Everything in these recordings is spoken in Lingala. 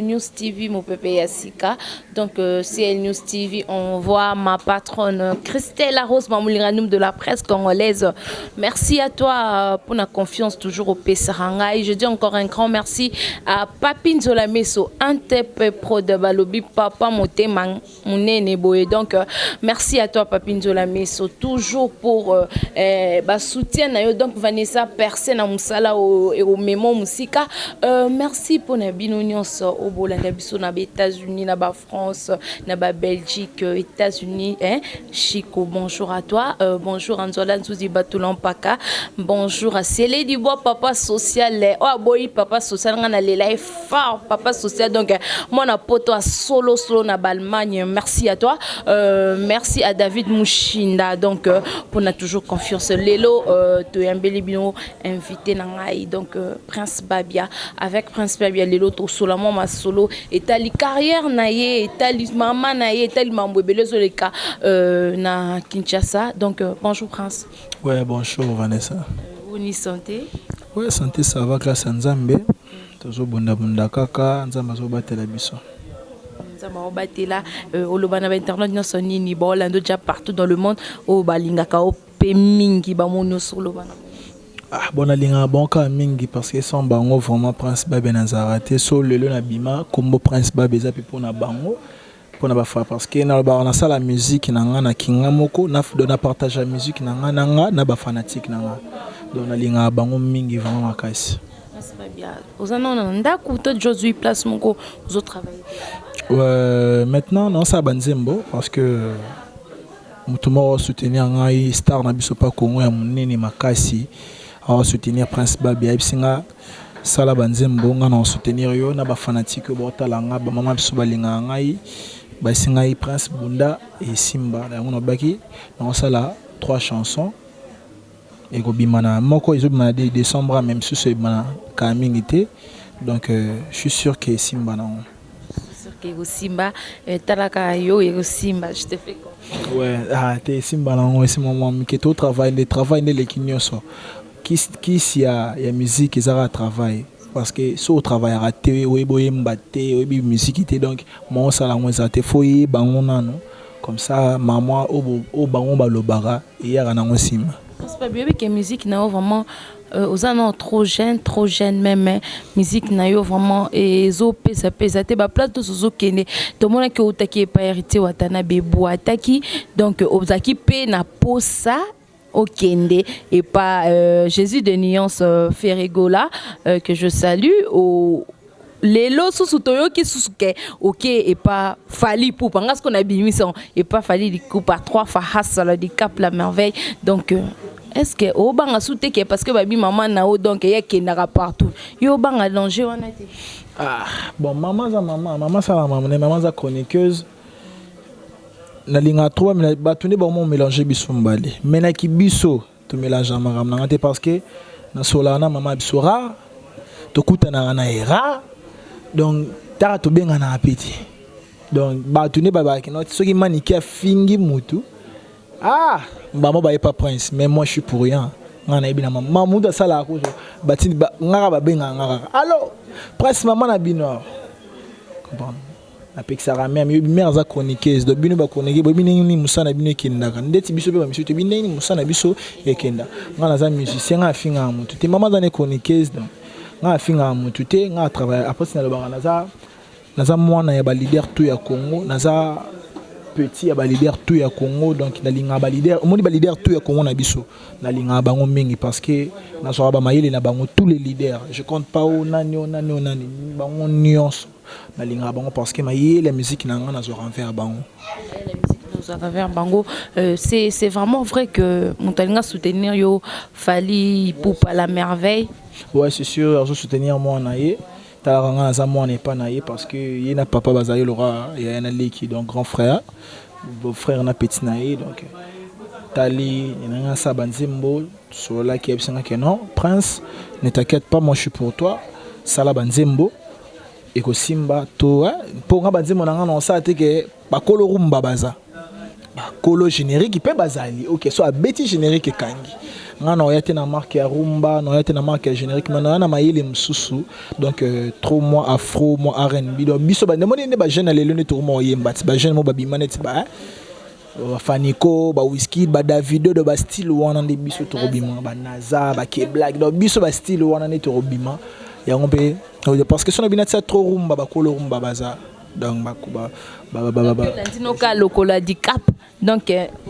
News TV, mon pépé Yassika. Donc, CL News TV, on voit ma patronne Christelle Rose Mamouliranum de la presse congolaise. Merci à toi pour la confiance toujours au Pessarangai. Je dis encore un grand merci à Papine Zolameso, Antep Pro de Balobi, Papa Moté Mounene Boé. Donc, merci à toi, Papine Zolameso, toujours pour soutien. Donc, Vanessa Personne à Moussala et au Mémo Moussika. Merci pour la binonion. Au Bolanda biso na États-Unis, na France, na Belgique, États-Unis, hein? Chico, bonjour à toi. Bonjour Anzola Nzuzi Batulampaka. Bonjour à Célé Dubois, papa social. Oh boy, papa social, on a les live fort, papa social. Donc moi na poto à solo na Balmagne. Merci à toi. Merci à David Mouchinda. Donc pour na toujours confiance. Lelo, tu es un bel bino invité nangai. Donc Prince Babia, avec Prince Babia, Lelo to solo ma solo etali carrière naie etali maman naie etali mambwebelezo leka na Kinshasa. Donc bonjour Prince. Ouais, bonjour Vanessa. Vous ni santé? Ouais, santé ça va grâce à Nzambe. Tozo bunda kaka Nzambe zo batela biso. Nzambe o batela olobana ba internet no sonini bolando déjà partout dans le monde o balingaka o pemingi ba mono solo bana. Ah, bon alinga bon ka mingi parce que son bango vraiment Prince Babé Nazarate so lelo na bima kombo Prince Babé za pour na bango pour na ba fa parce que na ba na sala la musique na nga na kinga moko na na partage la musique na nga na ba fanatique na nga donc alinga bango mingi vraiment makasi. Ça va bien. Aux anon ndako to Josué place moko vous travaillez. Ouais, maintenant non ça banzembo parce que mutumo soutenir ngai star na biso pa Congo ya munene makasi. À soutenir Prince Babia Ipsinga sala banzembo nga na soutenir yo na ba fanatique bo talanga ba mama biso balinga ngai ba singa Prince Bunda et Simba na ngono baki na sala 3 chansons et go bimana moko izo bimana de décembre même sous ce bimana kamingité donc je suis sûr que Simba na sûr que Simba talaka yo et Simba je te fais quoi. Ouais, te Simba na c'est moment que tout travail les kinyoso qui s'y a musique ils à travail parce que si au travail raté ou eboye mbaté ou musique était donc mon salon ça te foyer bango nano comme ça maman au bango balobara et ya na ngosima c'est pas bien que musique na vraiment aux années trop jeune même musique na yo vraiment et zo pesa te ba place de zo kene to mona ke otaki pa hérité watana bebo ataki donc ozaki pe na posa Okende et pas Jésus de Nuance Ferregola que je salue au les lots sous toyo qui sous ok et pas fali pour parce qu'on a bimison et pas fali du coup par 3 fois hasala du cap la merveille donc est-ce que au banga souté que parce que babi maman nao donc il y a qui n'a partout yo banga danger on a été ah bon maman ça la maman ça chroniqueuse na linga 3 mais batuni ba mo mélanger biso mbali mais na ki biso to mélange maram na ngate parce que na solana mama biso ra to kutana na era donc tara to benga na apeti donc batuni ba ki no soki maniki fingi mutu ah mbamo ba pas prince mais moi je suis pour rien ngana ebina mama muda sala ko batini ngara ba benga ngara allo prince maman na bino comprendre avec Sarah même yo mère za chroniqueuse do bino ba chroniquer bo bino ni musana bino kindaka ndeti biso be ba monsieur to bino ni musana biso ekenda ngana za musicien nga finga mutu te maman za ne chroniqueuse donc nga finga mutu te nga travailler après na lo banga naza mwana ya ba leader tout ya Congo naza petit ya ba leader tout ya Congo donc na linga ba leader omoni ba leader tout ya Congo na biso na linga bango mingi parce que na so ba mayele na bango tous les leaders je compte pas au nani bango nyonso na linga bango parce que la musique na nga na zo renvers bango la musique nous a renvers bango c'est vraiment vrai que montalinga soutenir yo fali pour pas la merveille ouais c'est sûr je soutenir moi naie talanga za moi n'est pas naie parce que y na papa bazali lora y a un leki donc grand frère beau frère na petit naie donc tali na sa banzembo sur la qui est que non prince ne t'inquiète pas moi je suis pour toi sala banzembo et que Simba to pour nga banzembo na nga non ça te que ba kolo rumba baza ba kolo générique peut bazali OK soit bêti générique kangi nga na yate na marque ya rumba na yate na marque ya générique mais na mayele msusu donc trop moi afro moi R&B donc biso ba ndemoni ne ba jeune alelo ne to mo yemba ti ba jeune mo ba bimaneti ba Faniko ba Wizkid ba Davido de ba style wana nde biso to robima ba Naza ba K-Black donc biso ba style wana ne to robima ya ngombe parce que son binati trop rumba ba kolo rumba baza donc ba landino ka lokola di cap donc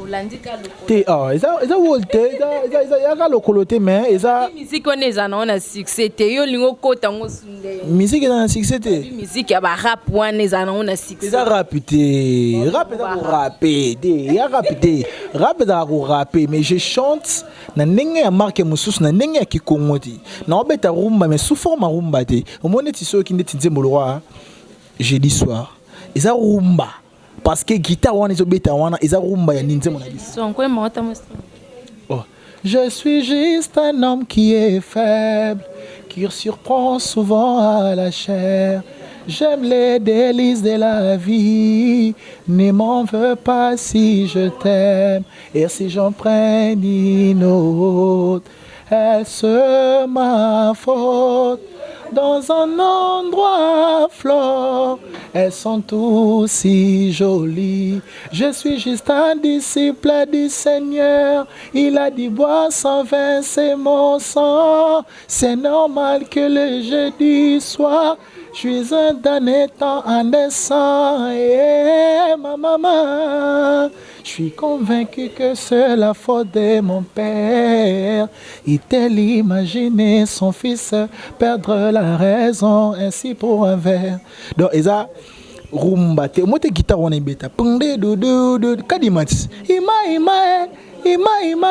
landika lokola te eza wolte eza ka lokolote mais eza musique on eza na succès te yo lingo kota ngo sunde musique eza na succès te musique ya ba rap wana eza na succès eza rap te rap eza ko rapper te ya rap te rap eza ko rapper mais je chante na ndenge ya marque mususu na ndenge ya kikongo te na obeta rumba mais sous forme rumba te omone ti so kinde ti nzembo roi jeudi soir eza rumba parce que guitare wana ezobeta wana eza rumba ya ninzembo na biso oh je suis juste un homme qui est faible qui surprend souvent à la chair j'aime les délices de la vie ne m'en veux pas si je t'aime et si j'en prends une autre elle se ma faute dans un endroit flore, elles sont tous si jolies. Je suis juste un disciple du Seigneur. Il a dit bois sans vin, c'est mon sang. C'est normal que le jeudi soir, je suis un damné temps indécent. Et ma maman, je suis convaincu que c'est la faute de mon père. Il imaginé son fils perdre la raison ainsi pour un verre. Donc, eza rumba te mote guitare on beta pende do kadimats ima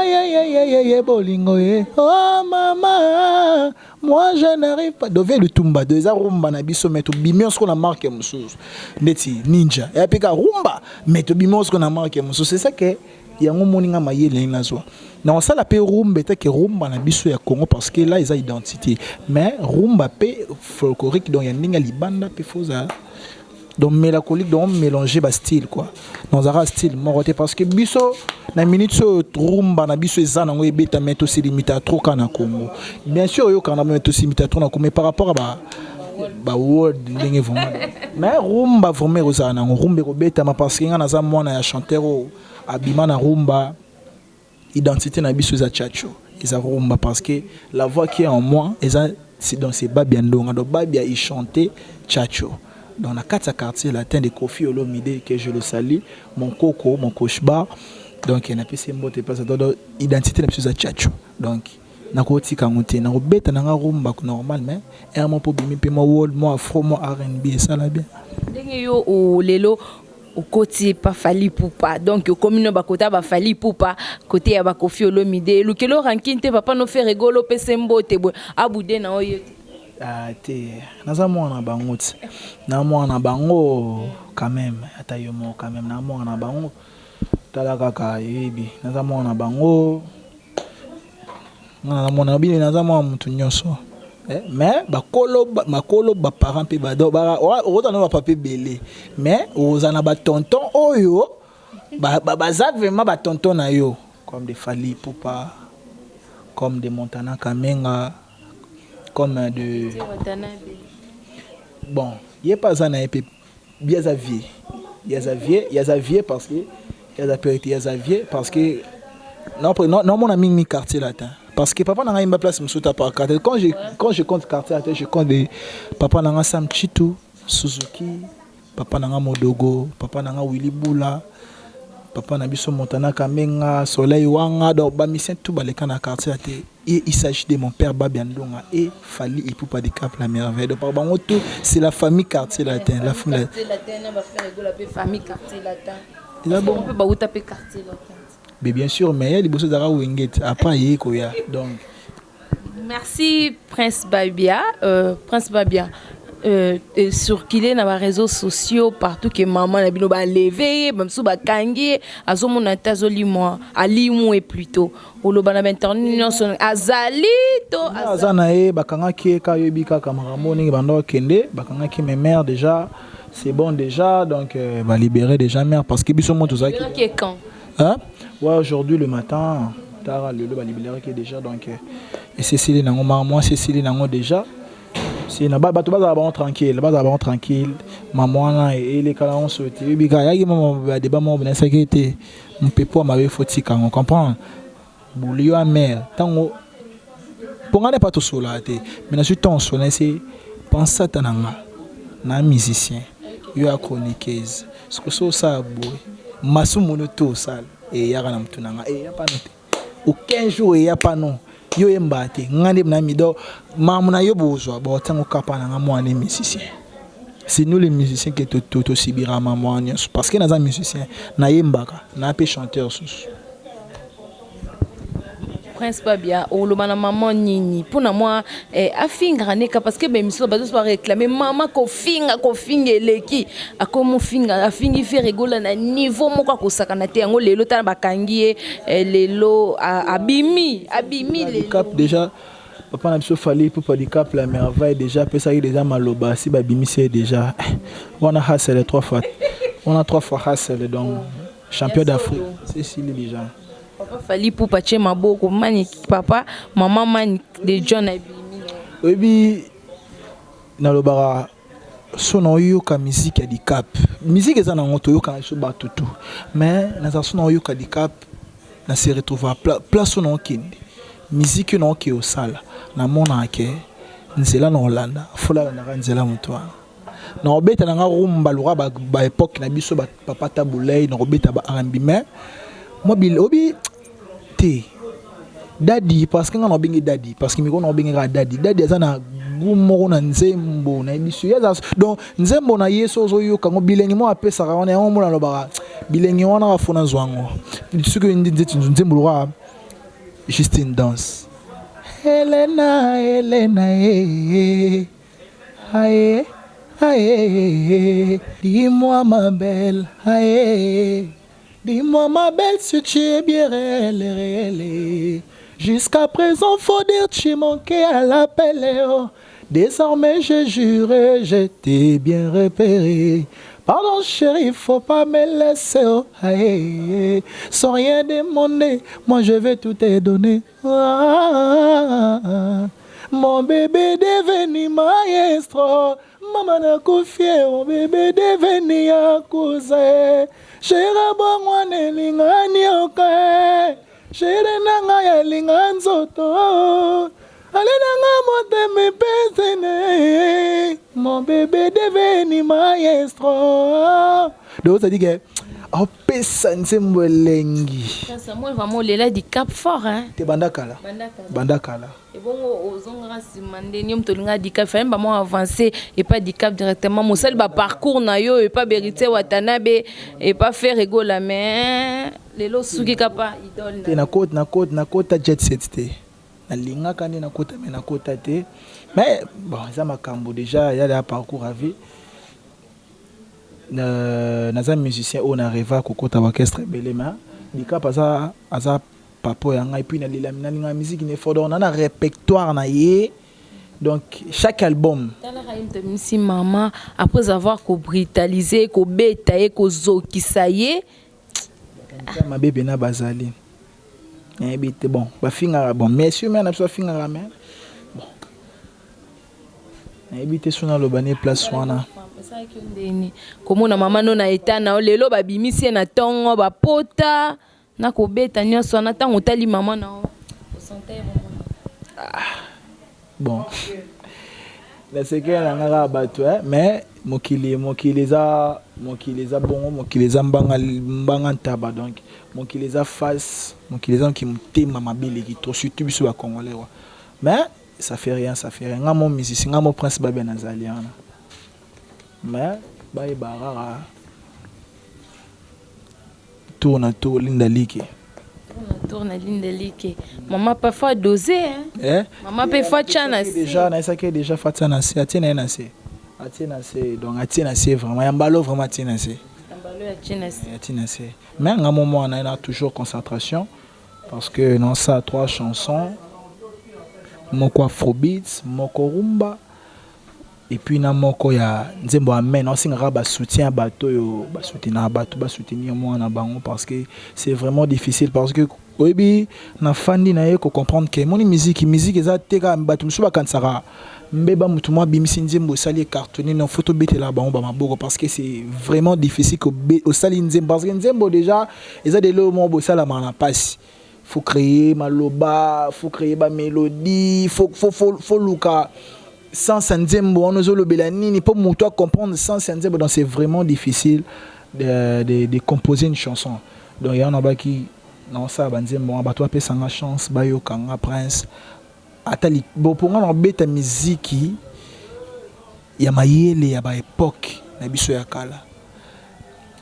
ye bolingo ye oh maman moi je n'arrive pas devait le tumba de eza rumba na biso meto bimios ko na marque mususu ndeti ninja et puis ka rumba meto bimios ko na marque mususu c'est ça que yango moninga mayele na zo na ça la pe rumba te que rumba na biso ya Congo parce que là ils ont identité mais rumba pe folklorique donc ya ninga libanda pe foza donc mélancolique donc mélanger bas style quoi dans un style moroté parce que biso na minute so rumba na biso ezana ngo ebeta meto si limita trop kana Congo bien sûr yo kana meto si limita trop na Congo mais par rapport à ba word ndenge vraiment mais rumba vraiment rozana ngo rumba ko beta ma parce que ngana za mwana ya chanteur abima na rumba identité na biso za chacho eza rumba parce que la voix qui est en moi eza c'est dans ces babia ndonga donc babia il chantait chacho dans la 4 quartier latin de Kofi Olomide que je le salue mon coco mon coach-bar donc il n'a pas sembote pas dans identité na biso za chacho donc na ko tika ngote na robeta na rumba normal mais et mon po bimi pe mo world mo afro mo R&B ça la bien ndenge yo o lelo au côté pas fali poupa donc comme no bakota ba fali poupa côté ya ba Kofi Olomide lukelo ranking te papa no faire rigolo pe sembote bo abude na oyo te naza mwana bango ti na mwana bango quand même ata yo mo quand même na mwana bango tala kaka yebi naza mwana bango na mwana bini naza mwana mutu nyonso mais makolo ba parents pe ba do ba ota no ba papi belé mais ozana ba tonton oyo baza vraiment ba tonton na yo comme des Fali Poupa comme des Montana Kamenga comme de bon il est pas un épée bien Xavier parce que Xavier parce que non mon ami mi quartier latin parce que papa n'a pas place me par quartier quand je compte quartier latin je compte des papa n'a Sam Chitu Suzuki papa n'a Modogo papa n'a Willy Bula papa na biso Montana Kamenga Soleil Wanga donc ba mission tout baleka na quartier latin et il s'agit de mon père Babiandonga et Fali et Poupa de Cap la merveille donc par tout c'est la famille quartier latin la famille latin va faire la famille quartier latin là bon on peut ba utaper quartier latin mais bien sûr mais il y a des bosses d'ara winget après y koya donc merci Prince Babia sur qu'il est dans les réseaux sociaux partout que maman na bino ba lever même sous ba kangi azomona tazoli moi ali moi plutôt oloba na internet non azali to azana e bakanga ki ka yobi kaka maramoni bando kende bakanga ki mes mères déjà c'est bon déjà donc va libérer déjà mère parce que biso mo to zaki qui est quand hein ouais aujourd'hui le matin tard le libéré qui déjà donc et Cécile nango maman Cécile nango déjà c'est na bato bazaba tranquille maman na et les kala on souhaite bika yaki maman débat mo na sécurité mon pepo m'avait fauti quand on comprend boulio amer tango pour ngane pas tout cela mais na suis ton sonné c'est pense à tananga na musicien yo a chroniqueuse ce que ça boy masu monoto sale et yaka na mtunanga et ya pas noté aucun jour ya pas non yo embate ngande na mido mamuna yo bozwa ba tango kapana nga mwana musicien c'est nous les musiciens qui to sibira maman parce que naza musicien na yembaka na pe chanteur sous Prince Babia ou le maman nini pour moi afinga neka parce que ben miso bazo réclamer maman ko finga leki akomo finga afingi fait rigola na niveau moko ko sakana te yango lelo tana bakangi lelo abimi le cap déjà papa na biso fali pour pas cap la merveille déjà peut ça déjà maloba si babimi c'est déjà on a hassel 3 fois on a 3 fois hassel donc champion d'Afrique c'est si déjà papa fali pour pache maboko mani papa maman mani de John abimi obi na lobara sono yoka musique ya di cap musique eza na ngoto yoka so batutu mais na za sono yoka di cap na se retrouver place sono kindi musique no ke osala na mona ke nzela na Hollanda fola na nzela mutwa na obeta na nga rumba lura ba époque na biso ba papa tabulay na obeta ba R&B mais mobile obi te daddy parce que ngana bingi daddy parce que mi ko na bingi ga daddy azana gumo na nzembo na biso yaza donc nzembo na yeso zo yo kango bilengi mo apesa ka wana yango mona lobaka bilengi wana ka fona zwango suko ndinze nzembo lura Justine danse Helena aye dis-moi ma belle aye dis-moi ma belle si tu es bien réelle. Jusqu'à présent faut dire tu manquais à l'appel oh. Désormais je jure je t'ai bien repéré. Pardon chérie, faut pas me laisser oh. Aye, sans rien demander, moi je vais tout te donner mon bébé devenu maestro. Maman n'a confié, mon bébé devenu accusé. Chéra bongwane lingani oka. Chéra nanga ya linganzoto. Ale nanga mote me pesene. Mon bébé devenu maestro. Donc ça dit que oh pesa nzembo lengi. Ça moi vraiment lela di Cap Fort hein. Te bandakala. Bandakala. Et bon aux ongra simande nyom tolinga di Cap fait pas moi avancer et pas di Cap directement mon seul parcours na yo et pas Berité Watanabe et pas faire ego la main lelo suki kapa idole na côte jet set te. Na linga kandi na côte mais na côte te. Mais bon ça makambo déjà il y a des parcours à vie. Naza musicien on arrive à kokota orchestre belema dika paza aza papo yanga et puis na la musique ne faut on a un répertoire na yé donc chaque album si maman après avoir ko brutalisé ko betaye ko zokisaye ma bébé na bazali et bité bon ba finga bon messieurs mais na so finga mais bon et bité sona lo bané place wana komona mama no na etana lelo babimisi na tongo bapota na kobeta nyonso na tango tali mama na bon la sekere na ngaka bato mais mokili za bongo mokili za mbanga ntaba donc mokili za face mokili za ki mutema mabele ki to surtout biso ba congolais mais ça fait rien ngamo musicien ngamo prince babia nazali ana mais bye barara tourne linda like maman parfois doser hein maman parfois chana déjà fatana c'est atina na c'est donc atina c'est vraiment yambalo vraiment atina c'est mais à un moment on a toujours concentration parce que dans ça 3 chansons moko afrobeats moko rumba et puis na moko ya nzembo amen on singaka ba soutien bato yo ba soutenir bato ba soutenir moi na bango parce que c'est vraiment difficile parce que oyebi na fandi na ye ko comprendre que moni musique eza teka bato musuba kansara mbeba mutu mwa bimisi nzembo sali cartonné na photo betela bango ba maboko parce que c'est vraiment difficile que au sali nzembo parce que nzembo déjà eza de lo mo bo sala na passe faut créer maloba faut créer ba mélodie faut luka sans nzembo on ozolo belanini pour mutu comprendre sans nzembo donc c'est vraiment difficile de composer une chanson donc il y en a qui non ça banzembo ba toi pesa nga chance ba yo kanga prince atali bon pour nga beta miziki ya mayele ya ba époque na biso ya kala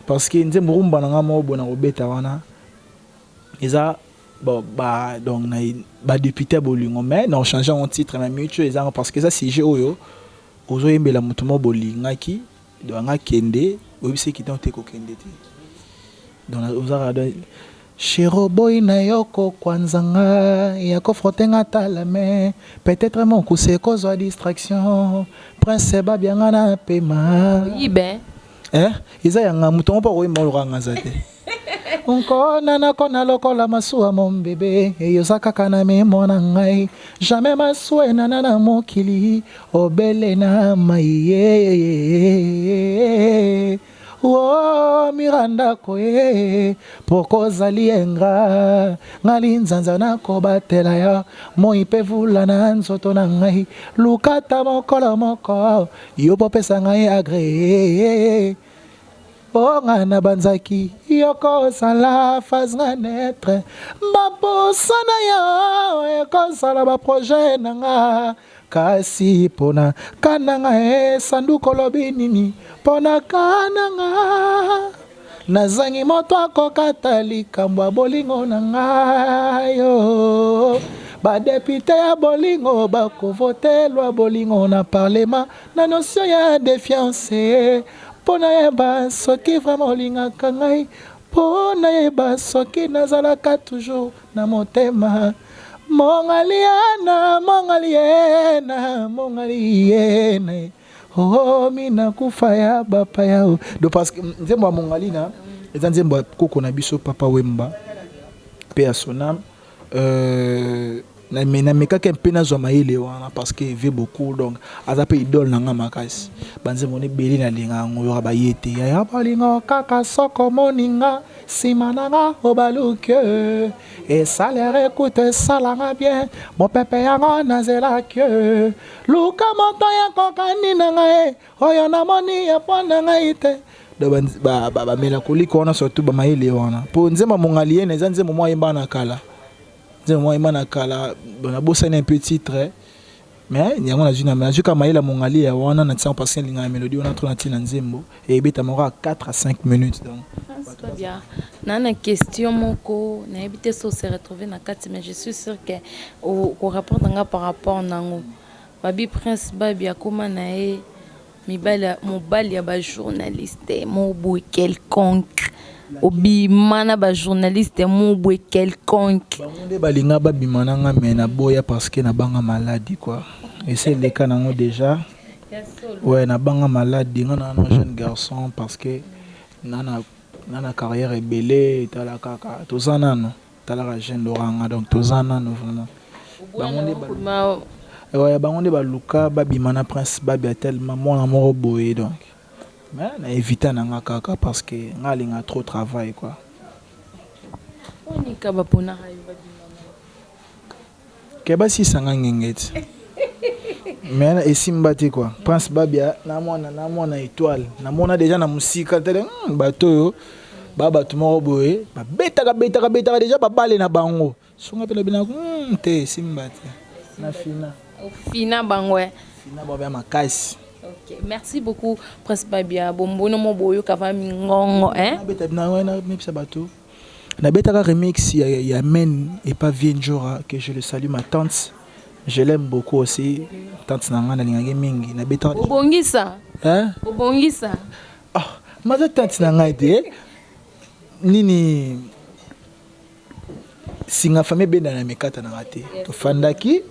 parce que nzembo rumba na nga mo bona obeta wana eza bon ba donc na ba député bolingo mais non changer en titre mais mieux eza parce que ça c'est oyo ozo yembela mutu mo bolingaki do nga kende obise ki tante ko kende te donc ozara Shiro boy na yoko kwanzanga yako frotenga talame peut-être mon kuse kozwa distraction prince ba bianga na pema ibe iza yanga mutongo pa ko imolanga zate onko nana kona lokola masuwa mon bébé yosaka kana me mona ngai jamais masuwa nana na mokili obele na maye oh miranda koye poko zalienga ngali nzanza na kobatela ya moi pevula na nzoto na ngai lukata mokolo moko yo popesa ngai agré Onga na banzaki yoko sala faz nga netre babosa na yo yoko sala ba projet nanga kasi pona kananga sanduko lobi nini pona kananga nazangi moto akokata likambo ya bolingo nanga yo badepute ya bolingo bakovotelwa bolingo na parlement na notion ya défiance pona yeba soki vraiment olingaka ngai pona yeba soki nazalaka toujours na motema mongaliena oh mina kufa ya bapa yao do parce que nzembo mongalina eza nzembo koko na biso papa Wemba pe à son âme na meka ke mpena zo maile wana parce que il veut beaucoup donc azape idole nanga makasi banze moni beli na linga ngoyo ba yete ya balinga kaka soko moninga simananga obaluke et salaire écoute salanga bien mon pépé yanga nazela que luka moto ya kokani nanga oyo na moni ya pona ngaite ba mélancolique wana surtout ba maile wana po nzema mongalien eza nzema mo yemba na kala moi mana kala on a bossé un petit trait mais il y a on a vu na juka maila mongali ya wana na tsang passer linga mélodie on a trop na tina nzembo et beta mora 4 à 5 minutes donc c'est bien nana question moko na habité so se retrouver na 4 mais je suis sûr que au répondre nga par rapport nango babi prince babi akoma na e mobali ya ba journaliste mo boy quelconque obimana ba journaliste mo boy quelconque bangonde balinga babimana nga mais na boya parce que na banga maladie quoi et c'est le cas nango déjà ouais na banga maladie nga na jeune garçon parce que nana carrière belé tala kaka tozana no tala jeune loranga donc tozana no vraiment bangonde baluka babimana prince babi tellement mon amour boy donc mais na éviter nanga kaka parce que ngalinga trop travail quoi onika bapona keba si sanga ngengeti mais esimbati quoi prince babia na mona étoile na mona déjà na musika tele bato yo baba tumoro boye ba betaka déjà babale na bango songa pela bina te simbati na fina bangwe fina babia makasi. Ok, merci beaucoup Prince Babia. Bombono moboyo kavami ngongo hein. Na beta remix il y a Men et pas Vienjora que je le salue ma tante. Je l'aime beaucoup aussi. Tante nanga na linga mingi na beta. Obongisa. Hein? Obongisa. Ah, ma tante nanga ite. Nini singa famille benda na mekata na rate. To fandaki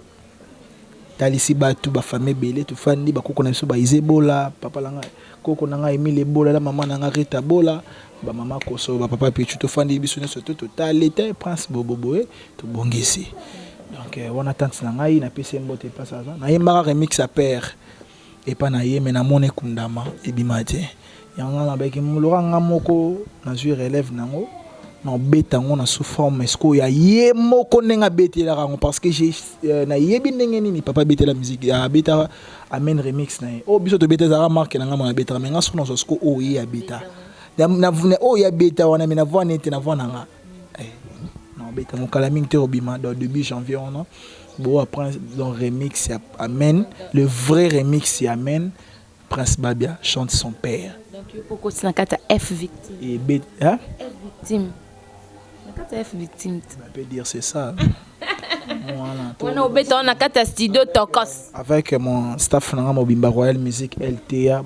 talisi batu ba famille belé to fandi ba koko na biso ba izebola papa langa koko nanga Emile bola la maman nanga Rita bola ba mama koso ba papa pichu to fandi biso ne surtout total était prince boboboé to bongisi donc on attend na ngai na pc mbote pas ça na yemba remix à père et pas na yeme na mone kundama e bimate yanga na beki mulora ngamoko na jure relève nango na betango na sous forme esko ya ye moko nenga betela rango parce que j'ai na yebi ndenge nini papa betela musique ya beta amène remix na o biso to beta za marque na ngama na beta mais ngaso na sko o ye ya beta na vune o ya beta wana mais na voix nete na voix nanga non beta mon calaming te obima dans début janvier on bon après dans remix amène le vrai remix y amène Prince Babia chante son père donc il faut que na kata F victime et beta F victime. F victime. On peut dire c'est ça. Avec mon staff Mobimba Royal Music LTA,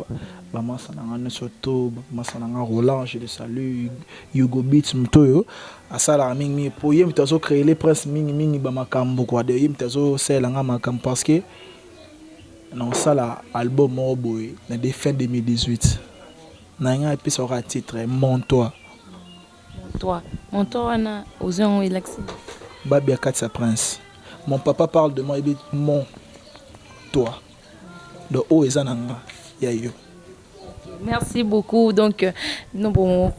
Bama Sananga Soto, Bama Sananga Roland, je le salue, Hugo Beats Mtoyo, à ça la mingi pour yem tazo créer les presses mingi Bama Kambo quoi de yem tazo c'est langa makam parce que non ça la album Morboy na de fin 2018. Nanga et puis ça aura titre Mon toi. Mon toi on a osé en élection. Babia Katsa Prince. Mon papa parle de moi, il dit mon toi. De haut et zananga. Yayo. Merci beaucoup. Donc, nous bon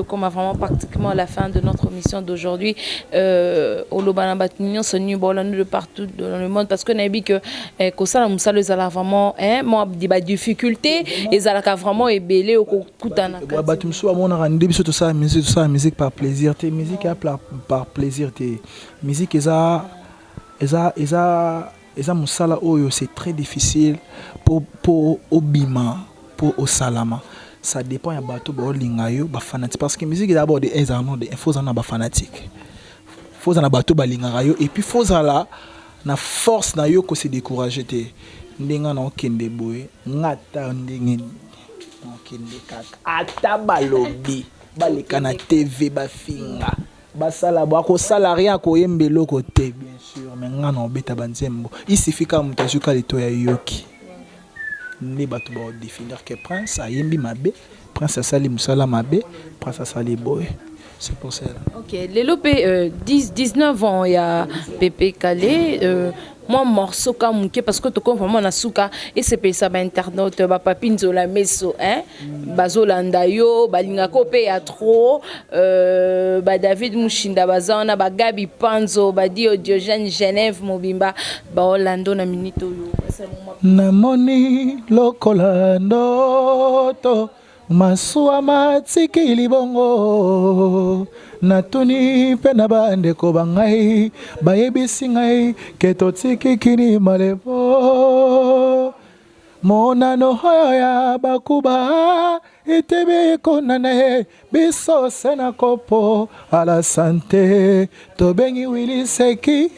comme vraiment pratiquement à la fin de notre mission d'aujourd'hui. Au Lobanabatuignon, c'est nu de partout dans le monde parce que nabi que ça nous ça les a vraiment moi des difficultés et ça a vraiment ébélé au kutana. Batumso à mon arrêt biso tout ça musique par plaisir tes musique par plaisir tes musique eza musala oyo c'est très difficile pour obima pour au salama ça dépend ya bato ba lingayo ba fanatique parce que musique d'abord des ezano des infos na ba fanatique faut na bato ba lingayo et puis faut la na force na yo ko se décourager te ndenga na okende boye ngata ndenge okende kaka ata balobi baleka na TV ba finga basala ba ko salarié ko yembelo côté bien sûr mais ngana obeta banzembo il suffit ka mutajuka lito ya yoki ne bato ba définir que prince ayembi mabe prince asali musala mabe prince asali boy c'est pour ça. OK, les lopé 19 ans il y a Pépé Calé moi morceau comme parce que tu comprends moi na suka et c'est payé ça ba internaute ba papi nzola meso hein bazolanda yo balinga kopé ya trop ba David Mushinda bazana ba Gabi Panzo ba Dio Diogène Genève Mobimba ba Orlando na minute yo na moni lokolando to masuwa matiki libongo natuni pena bandeko bangai bayebisi ngai ke totiki kini malebo monano hoyo ya bakuba itebe konane biso sena kopo ala sante tobengi wili seki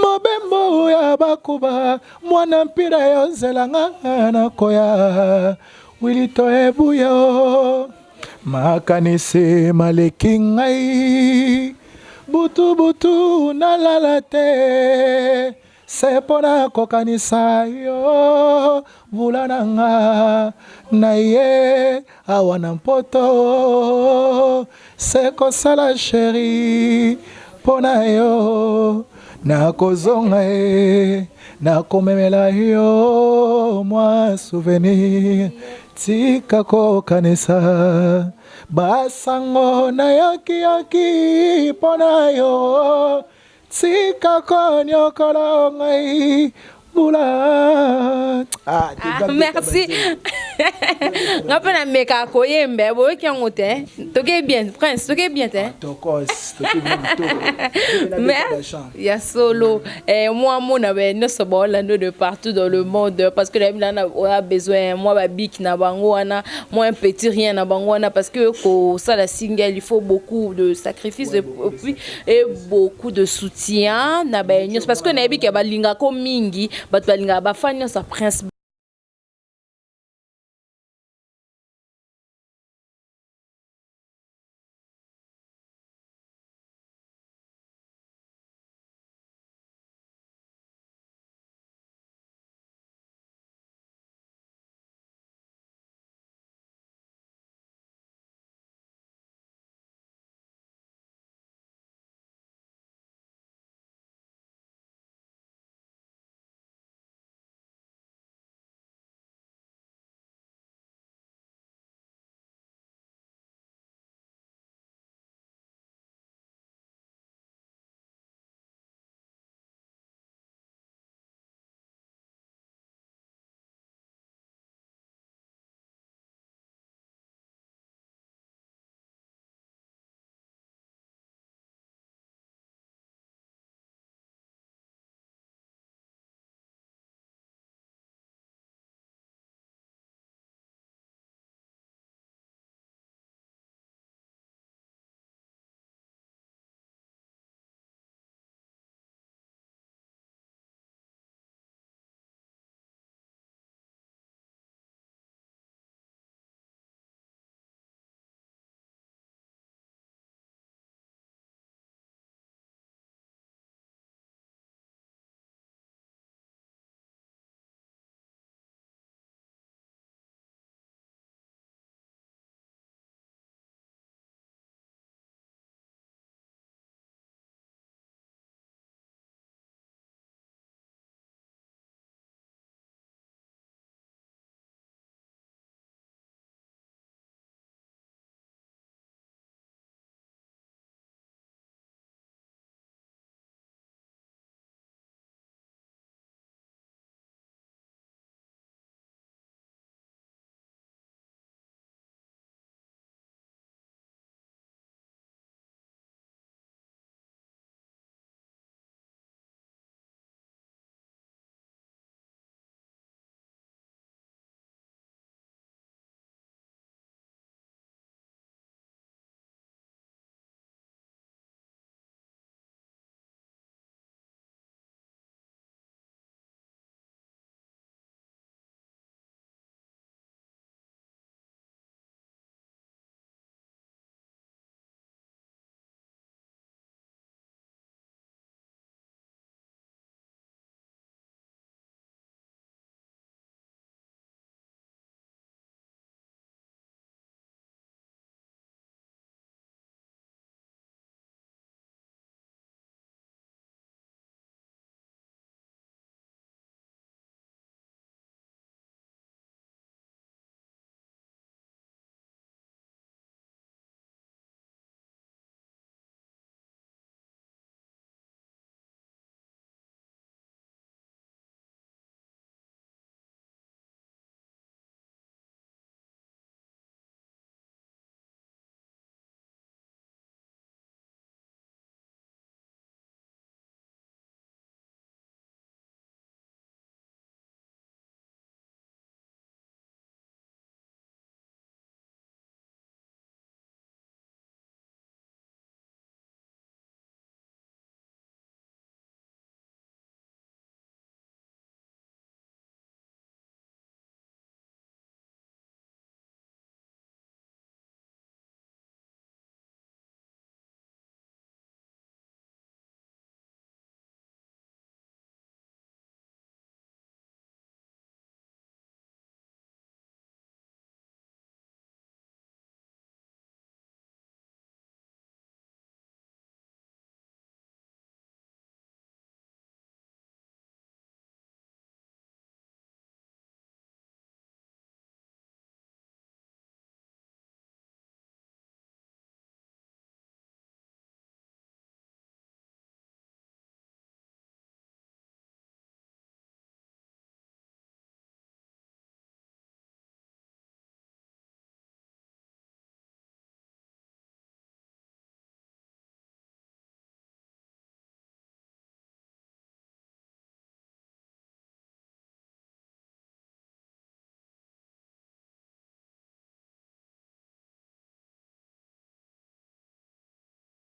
mobembo ya bakuba mwana mpira yozelanga na koya wili toebuyo makanise maleki ngai butu nalala te sepona kokanisa yo vulananga na ye awana mpoto sekosala sheri pona yo nakozonga e nakomemela yo mwa souvenir tika kokanisa basango na yoki pona yo tika konyokola ngai bula merci ngapena meka koyembe bo kyangote toke bien prince toke bien te tokos ya solo moi mona be no so Orlando de partout dans le monde parce que là on a besoin moi ba big na bango wana moi un petit rien na bango wana parce que ko ça la single il faut beaucoup de sacrifices et beaucoup de soutien na ba parce que na bi ke ba linga ko mingi bato balinga bafanya sa prince